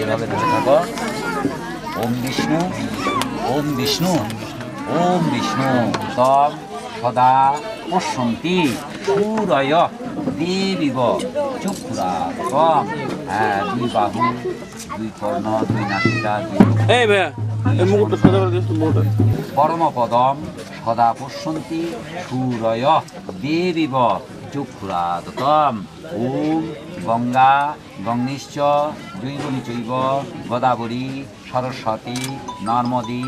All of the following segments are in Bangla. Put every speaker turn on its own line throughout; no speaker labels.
এভাবে ধরে থাকো। ওম বিষ্ণু ওম বিষ্ণু ওম বিষ্ণু তম সদা পশ্যন্তি সূরয় দেবিব চক্ষুরা তম। হ্যাঁ, দুই বাহু, দুই কর্ণ, দুই নাসিকা, দুই পরমপদম সদা পশ্যন্তি সূরয় দেবিব চক্ষুরা তম। ওম গঙ্গা গঙ্গেশ্চ জৈবনী চৈব গোদাবরী সরস্বতী নর্মদী।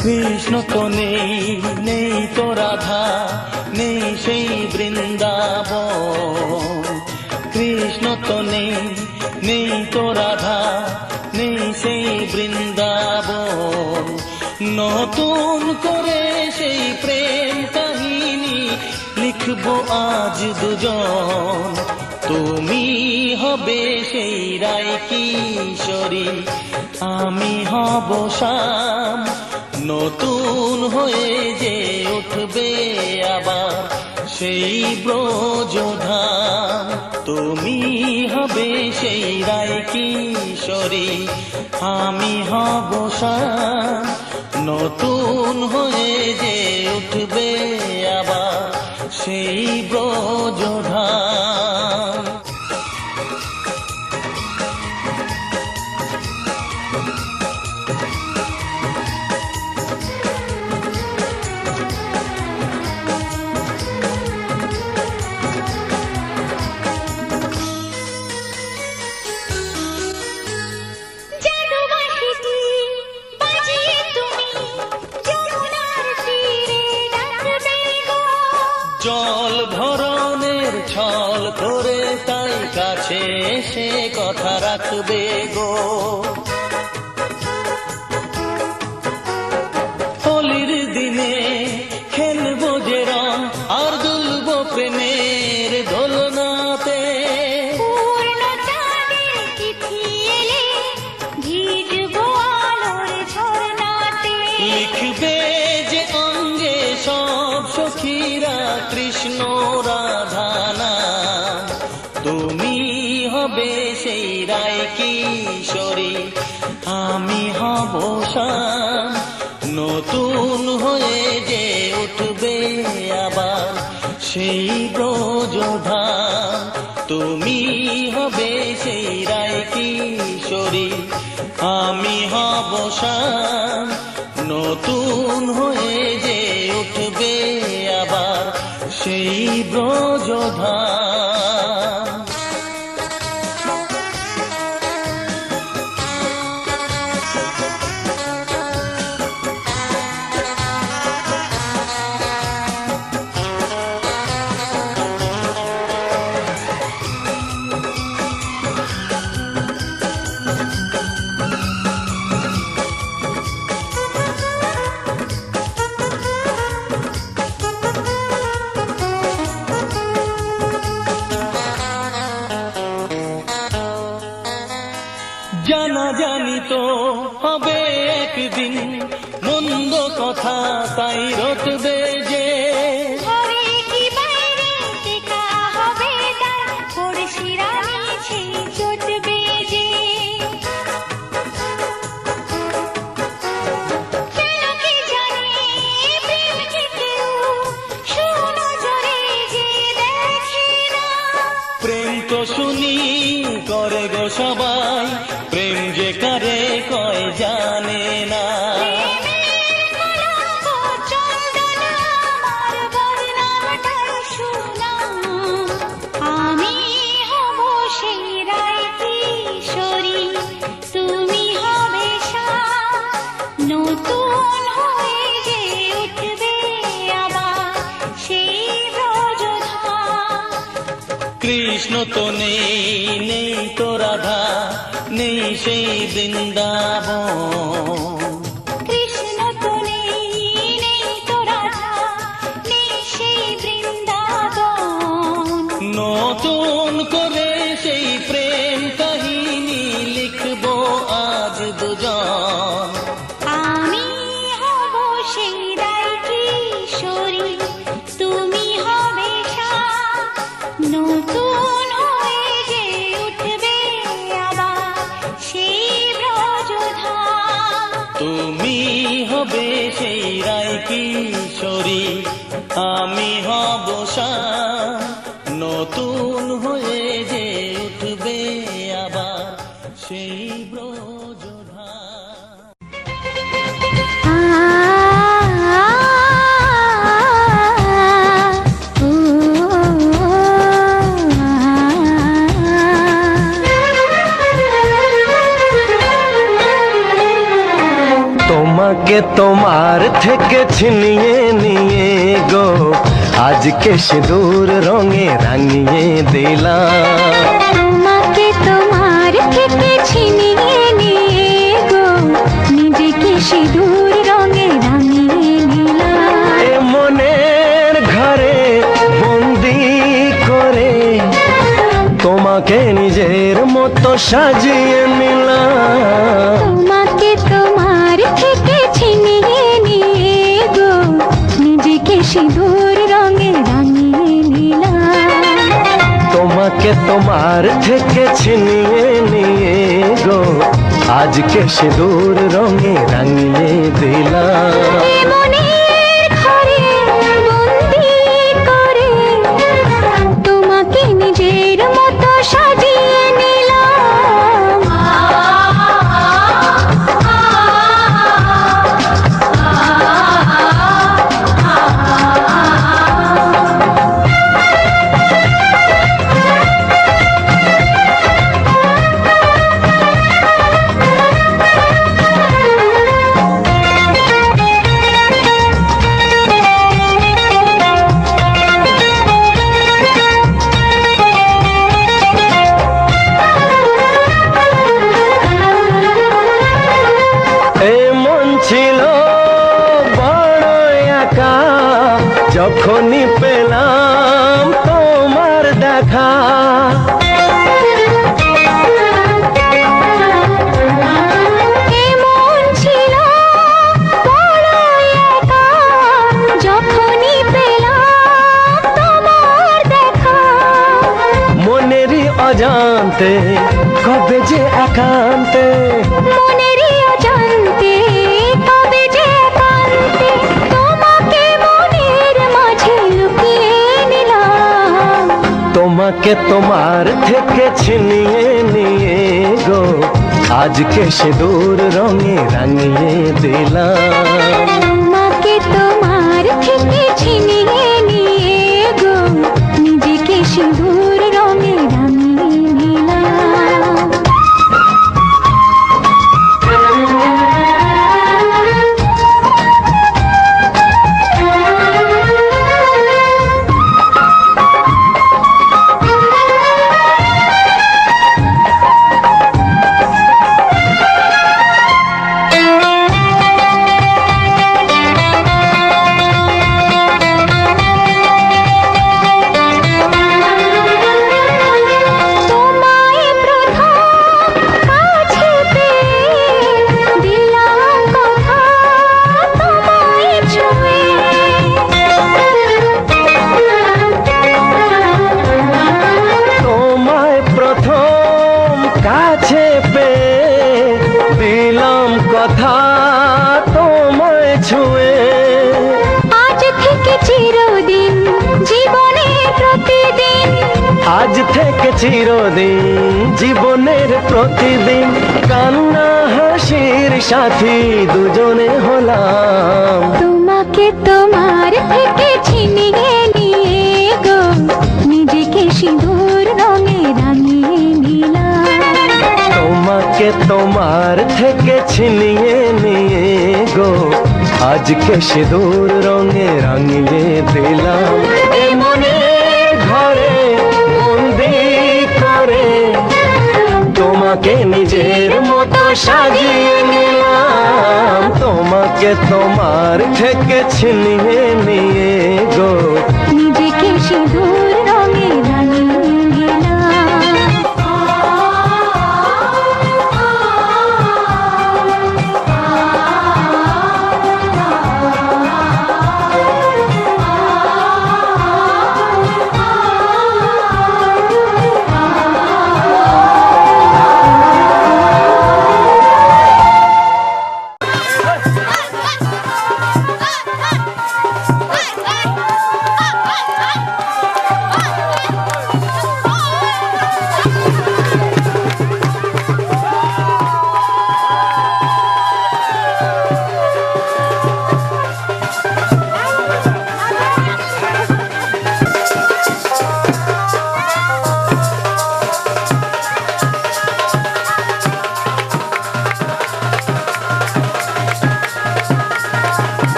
কৃষ্ণ তো নেই, নেই তো রাধা, নেই সেই বৃন্দাবন। কৃষ্ণ তো নেই, নেই তো রাধা, নেই সেই বৃন্দাবন। নতুন করে সেই প্রেম কাহিনী লিখবো আজ দুজন। তুমি হবে সেই রায় কিশোরী, আমি হব শ্যাম। নতুন হয়ে যে উঠবে আবার সেই ব্রজধাম। তুমি হবে সেই রায় কিশোরী, আমি হব শ্যাম। নতুন হয়ে যে উঠবে আবার সেই ব্রজধাম। জল ভরণের ছল করে তাই কাছে সে কথা রাখবে গো। হোলির দিনে খেলবো যে রং আর দুলবো প্রেমের দোলনাতে। লিখবে যে অঙ্গে সব সখীরা কৃষ্ণ রাধা নাম। তুমি হবে সেই রায় কিশোরী, আমি হব শ্যাম। নতুন হয়ে যে উঠবে আবার সেই ব্রজধাম। তুমি হবে সেই রায় কিশোরী, আমি হব শ্যাম। নতুন হয়ে যে উঠবে আবার সেই ব্রজধাম। জানা জানি তো হবে একদিন মন্দ কথা তাই রটবে যে। প্রেম তো শুনি করে গো সবাই, প্রেম যে কারে কয় জানে না।
আমি হব সেই রায় কিশোরী, তুমি হবে শ্যাম। নতুন হয়ে যে উঠবে আবার সেই ব্রজধাম।
কৃষ্ণ তো নেই, নেই তো রাধা, নেই সেই বৃন্দাবন।
কৃষ্ণ তো নেই, নেই তো
সেই রায় কিশোরী আমি হব শান, নতুন হয়ে যে উঠবে আবার সেই ব্রজধাম।
তোমাকে তোমার থেকে ছিনিয়ে নিয়ে গো আজকে সিঁদুর রঙে রাঙিয়ে দিলাম।
তোমাকে তোমার থেকে ছিনিয়ে নিয়ে গো নিজেকে সিঁদুর রঙে রাঙিয়ে নিলাম।
এ মনের ঘরে বন্দি করে তোমাকে নিজের মতো সাজিয়ে নিলাম।
তোমাকে তোমার থেকে ছিনিয়ে নিয়ে গো নিজেকে সিঁদুর রঙে রাঙিয়ে নিলাম।
তোমাকে তোমার থেকে ছিনিয়ে নিয়ে গো আজকে সিঁদুর রঙে রাঙিয়ে দিলাম।
এ মনের ঘরে বন্দি করে তোমাকে নিজের মতো সাজিয়ে নিলাম।
ছিল বড় একা যখনই পেলাম তোমার দেখা।
এমন ছিল বড় একা যখনই পেলাম তোমার দেখা।
মনেরই অজান্তে কবে যে একান্তে,
মনেরই অজান্তে কবে যে একান্তে তোমাকে মনের মাঝে লুকিয়ে নিলাম।
তোমাকে তোমার থেকে ছিনিয়ে নিয়ে গো আজকে সিঁদুর রঙে রাঙিয়ে দিলাম।
তোমাকে তোমার থেকে ছিনিয়ে নিয়ে গো নিজেকে সিঁদুর রঙে রাঙিয়ে নিলাম।
আজ থেকে চিরদিন জীবনের প্রতিদিন কান্না হাসির সাথী দুজনে হলাম।
তোমাকে তোমার থেকে ছিনিয়ে নিয়ে গো নিজেকে সিঁদুর রঙে রাঙিয়ে নিলাম।
তোমাকে তোমার থেকে ছিনিয়ে নিয়ে গো আজকে সিঁদুর রঙে রাঙিয়ে দিলাম। এ মনে ঘরে বন্দি করে তোমাকে নিজের মতো সাজিয়ে নিলাম। তোমাকে তোমার থেকে ছিনিয়ে নিয়ে গো
নিজেকে সিঁদুর রঙে রাঙিয়ে নিলাম।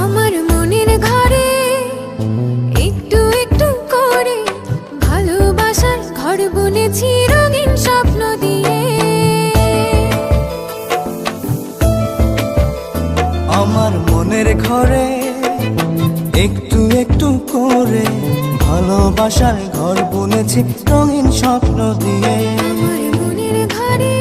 আমার মনের ঘরে একটু একটু করে ভালোবাসার ঘর বুনেছি রঙিন স্বপ্ন দিয়ে।
আমার মনের ঘরে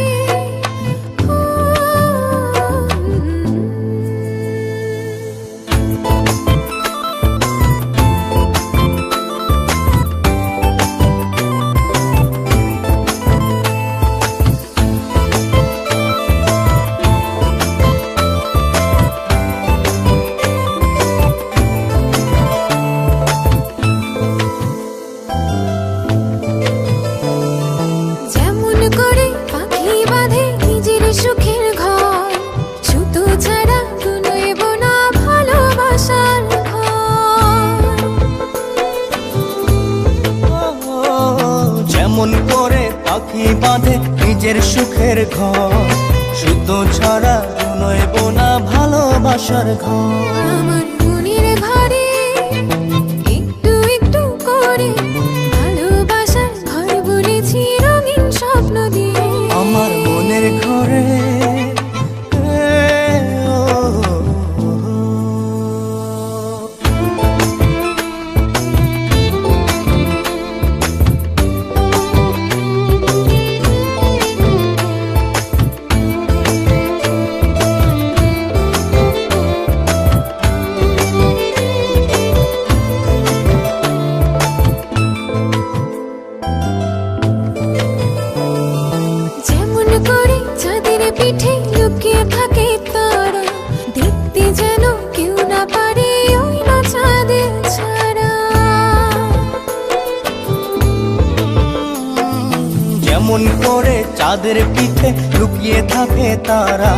পাখি বাঁধে নিজের সুখের ঘর, শুধু ছাড়া নইব না ভালোবাসার ঘর।
আমার মনের ঘরে একটু একটু করে ভালোবাসার ঘর বুনেছি রঙিন স্বপ্ন দিয়ে।
আমার মনের ঘরে
পিঠে লুকিয়ে থাকে তারা, দেখতে যেন কেউ না পারে ওই না চাঁদের ছাড়া।
যেমন করে চাঁদের পিঠে লুকিয়ে থাকে তারা,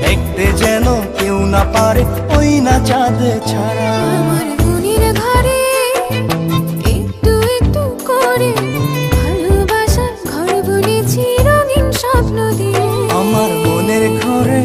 দেখতে যেন কেউ না পারে ওই না চাঁদ ছাড়া।
আমার মনের ঘরে একটু একটু করে ভালোবাসার ঘর বুনেছি রঙিন স্বপ্ন দিয়ে।
আমার মনের ঘরে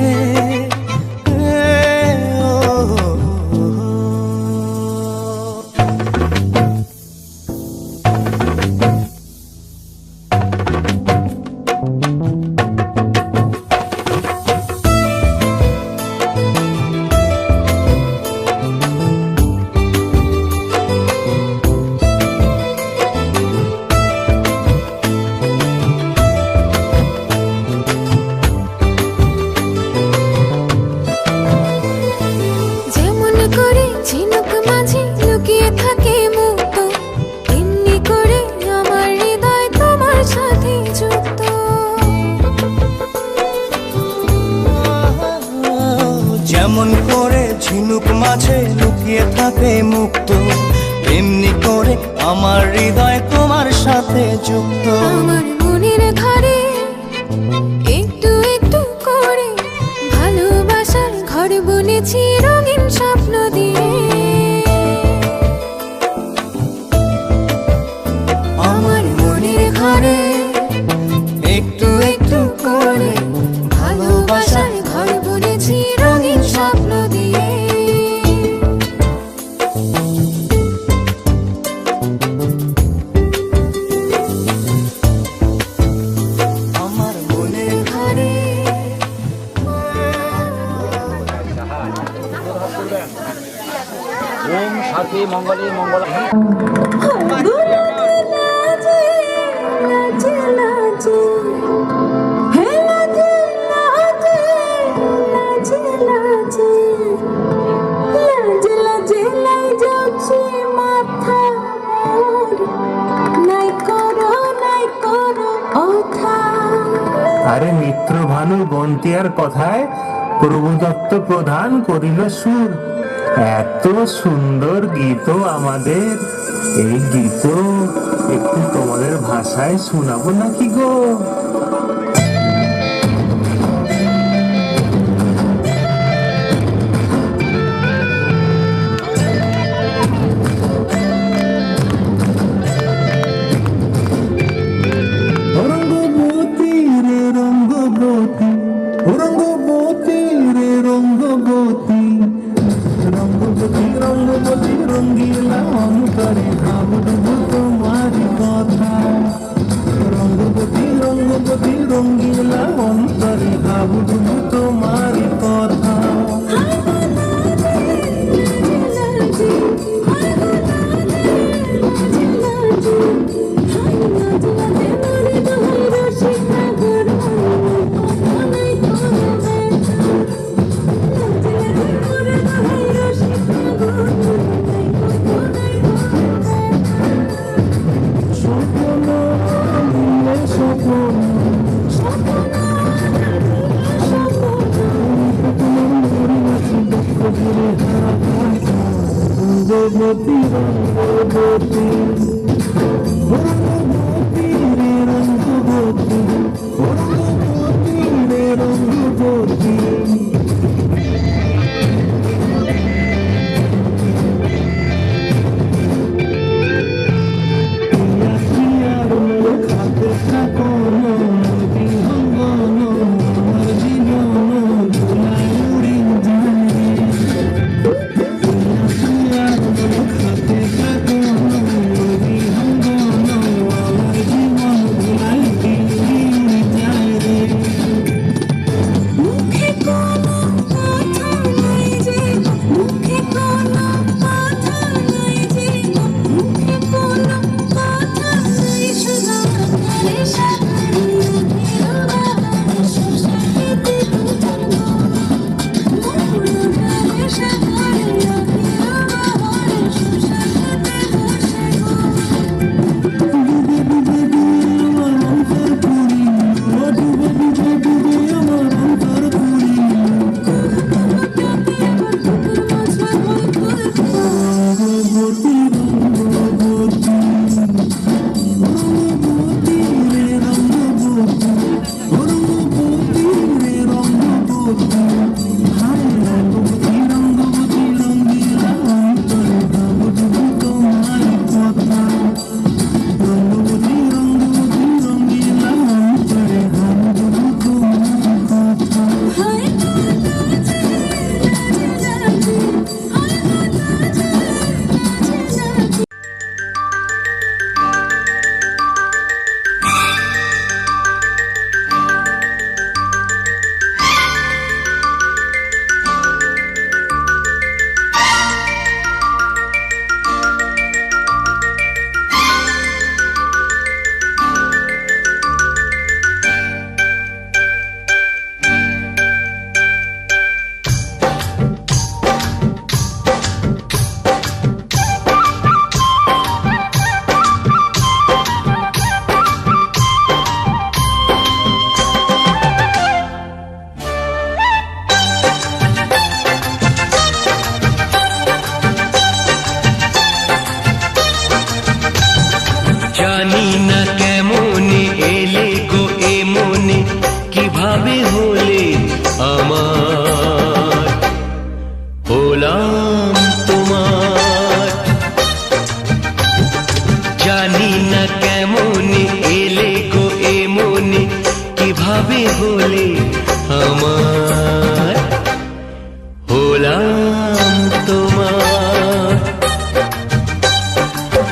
করে আমার হৃদয় তোমার সাথে যুক্ত।
আমার মনের ঘরে একটু একটু করে ভালোবাসার ঘর বুনেছি রঙিন স্বপ্ন দিয়ে। আমার মনের ঘরে
একটু একটু করে
ভালোবাসার ঘর বুনেছি রঙিন স্বপ্ন দিয়ে।
আমার মনের ঘরে
ওম সাথী মঙ্গলে মঙ্গল।
আরে মিত্র ভানু বন্তিয়ার কথায় প্রভুদত্ত প্রধান করিল সুর। এত সুন্দর গীত আমাদের, এই গীত একটু তোমাদের ভাষায় শোনাবো নাকি গো? রঙ্গবতী রে রঙ্গবতী, রঙ্গবতী রে রঙ্গবতী, রঙ্গবতী রঙ্গবতী রঙ্গিলা অন্তরে ভাবুক তোমার কথা। রঙ্গবতী রঙ্গবতী
জানি না কেমন এলে গো এমনি কিভাবে হলে আমার হলাম তোমার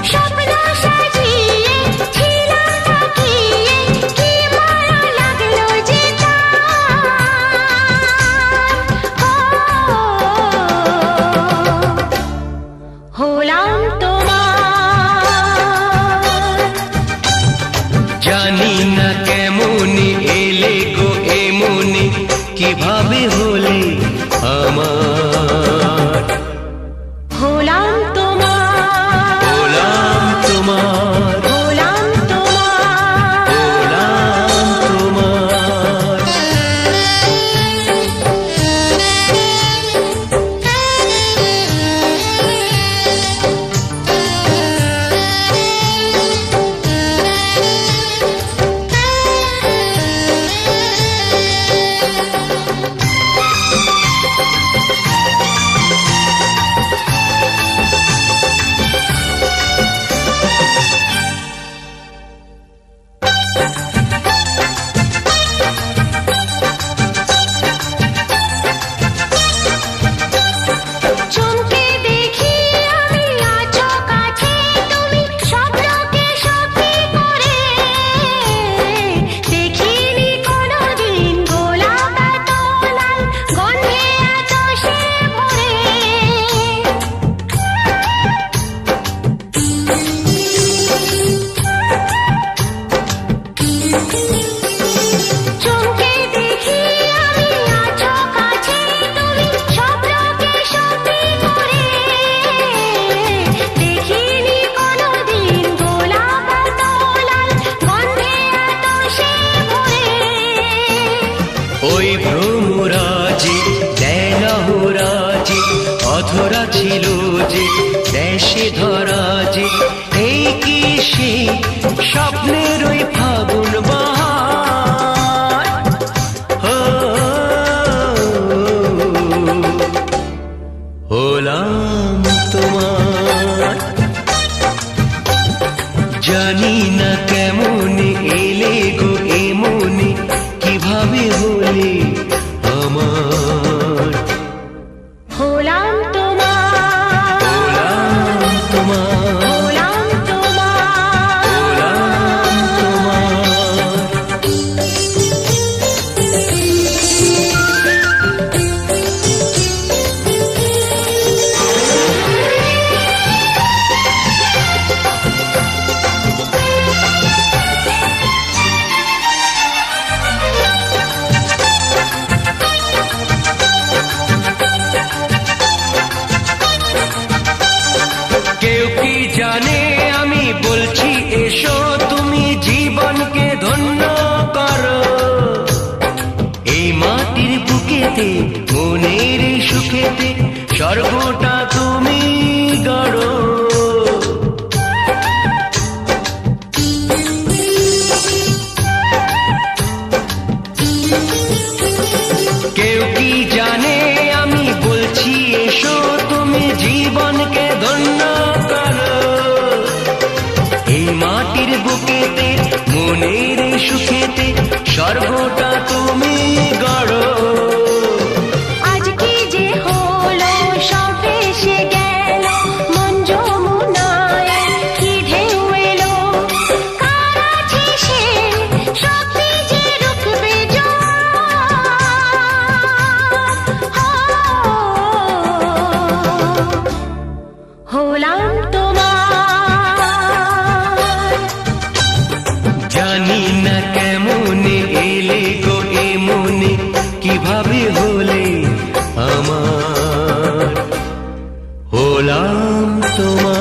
স্বপ্ন সাজিয়ে ছিলাম তাকিয়ে কি মায়া লাগলো যে তার হলাম তোমার
জানি না কেমন এলে গো এমনি কিভাবে হলে আমার
হলাম তোমার
হলাম তোমার
হলাম তোমার
হলাম তোমার
চমকে দেখি আমি আছো কাছে তুমি স্বপ্নকে সত্যি করে দেখিনি কোনোদিন গোলাপ এত লাল গন্ধে এত সে ভরে চমকে দেখি আমি আছো কাছে তুমি স্বপ্নকে সত্যি করে দেখিনি কোনোদিন গোলাপ এত লাল গন্ধে এত সে ভরে
ওই ভ্রমরাজি দেনহরাজি অধরা ছিল যে দেশে ধরা যে এই কি সে স্বপ্নের ওই ফাগুন বাহার ও, হলাম তোমার জানি না কেমন এলে গো এমনি কিভাবে হলে আমার
হলাম তোমার
হলাম তোমার
হলাম তোমার
হলাম তোমার কেউ কি জানে আমি বলছি এসো তুমি জীবনকে ধন্য করো এই মাটির বুকেতে মনের এই সুখেতে স্বর্গটা তুমি গড়ো কেউ কি জানে আমি বলছি এসো তুমি জীবনকে ধন্য করো এই মাটির বুকেতে মনের এই সুখেতে স্বর্গটা তুমি গড়ো
আজ কি যে হলো সব এসে গেল মন যমুনায় কি ঢেউ এলো কার আছে সে সত্যি যে রুখবে হলাম তোমার
জানি না কেমন এলে গো এমনি কিভাবে হলে আমার হলাম তোমার